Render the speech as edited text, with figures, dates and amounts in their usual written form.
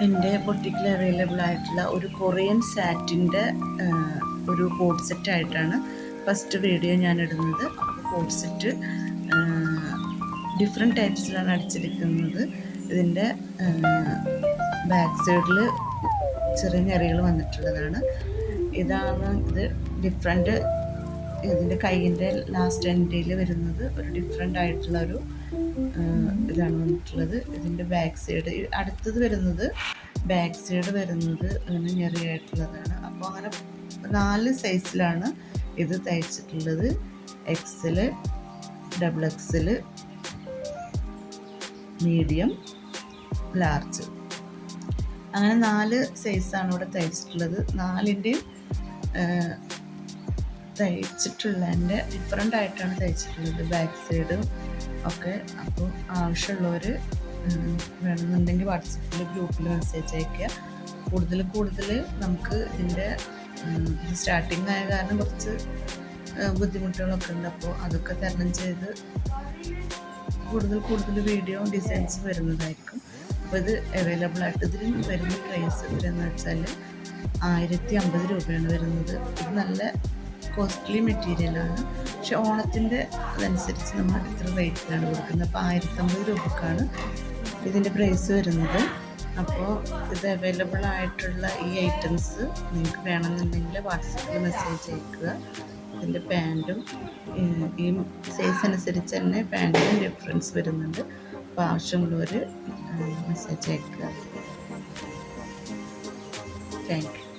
എൻ്റെ ബൊട്ടിക്കിൽ അവൈലബിൾ ആയിട്ടുള്ള ഒരു കൊറിയൻ സാറ്റിൻ്റെ ഒരു കോഡ് സെറ്റായിട്ടാണ് ഫസ്റ്റ് വീഡിയോ ഞാൻ ഇടുന്നത്. അപ്പോൾ കോഡ് സെറ്റ് ഡിഫറെൻറ്റ് ടൈപ്സിലാണ് അടിച്ചെടുക്കുന്നത്. ഇതിൻ്റെ ബാക്ക് സൈഡിൽ ചെറിയ ഞെറികൾ വന്നിട്ടുള്ളതാണ്. ഇത് ഡിഫറെൻറ്റ്. ഇതിൻ്റെ കൈയിൻ്റെ ലാസ്റ്റ് എൻഡിൽ വരുന്നത് ഒരു ഡിഫറെൻ്റ് ആയിട്ടുള്ള ഒരു ഇതാണ് വന്നിട്ടുള്ളത്. ഇതിൻ്റെ ബാക്ക് സൈഡ് അടുത്തത് വരുന്നത് ബാക്ക് സൈഡ് വരുന്നത് അങ്ങനെ ഞെറിയായിട്ടുള്ളതാണ്. അപ്പോൾ അങ്ങനെ 4 സൈസിലാണ് ഇത് തയ്ച്ചിട്ടുള്ളത്. XL, XXL, മീഡിയം, ലാർജ്, അങ്ങനെ 4 സൈസാണ് ഇവിടെ തയ്ച്ചിട്ടുള്ളത്. 4ൻ്റെയും തയ്ച്ചിട്ടുള്ളതിൻ്റെ ഡിഫറെൻ്റ് ആയിട്ടാണ് തയ്ച്ചിട്ടുള്ളത് ബാക്ക് സൈഡും ഒക്കെ. അപ്പോൾ ആവശ്യമുള്ളവർ വേണമെന്നുണ്ടെങ്കിൽ വാട്സപ്പിൽ ഗ്രൂപ്പിൽ മെസ്സേജ് അയയ്ക്കുക. കൂടുതൽ നമുക്ക് ഇതിൻ്റെ ഇത് സ്റ്റാർട്ടിങ് ആയ കാരണം കുറച്ച് ബുദ്ധിമുട്ടുകളൊക്കെ ഉണ്ട്. അപ്പോൾ അതൊക്കെ തരണം ചെയ്ത് കൂടുതൽ വീഡിയോ ഡിസൈൻസ് വരുന്നതായിരിക്കും. അപ്പോൾ ഇത് അവൈലബിൾ ആയിട്ട് ഇതിന് വരുന്ന പ്രൈസ് എത്രയെന്ന് വെച്ചാൽ 1050 രൂപയാണ് വരുന്നത്. ഇത് നല്ല കോസ്റ്റ്ലി മെറ്റീരിയലാണ്. പക്ഷെ ഓണത്തിൻ്റെ അതനുസരിച്ച് നമ്മൾ ഇത്ര റേറ്റിലാണ് കൊടുക്കുന്നത്. അപ്പോൾ 1050 രൂപക്കാണ് ഇതിൻ്റെ പ്രൈസ് വരുന്നത്. അപ്പോൾ ഇത് അവൈലബിൾ ആയിട്ടുള്ള ഈ ഐറ്റംസ് നിങ്ങൾക്ക് വേണമെന്നുണ്ടെങ്കിൽ വാട്സപ്പിൽ മെസ്സേജ് അയക്കുക. ഇതിൻ്റെ പാൻറ്റും ഈ സൈസ് അനുസരിച്ച് തന്നെ പാൻറ്റിനും ഡിഫറൻസ് വരുന്നുണ്ട്. അപ്പോൾ ആവശ്യമുള്ളവർ മെസ്സേജ് അയക്കുക. Thank you.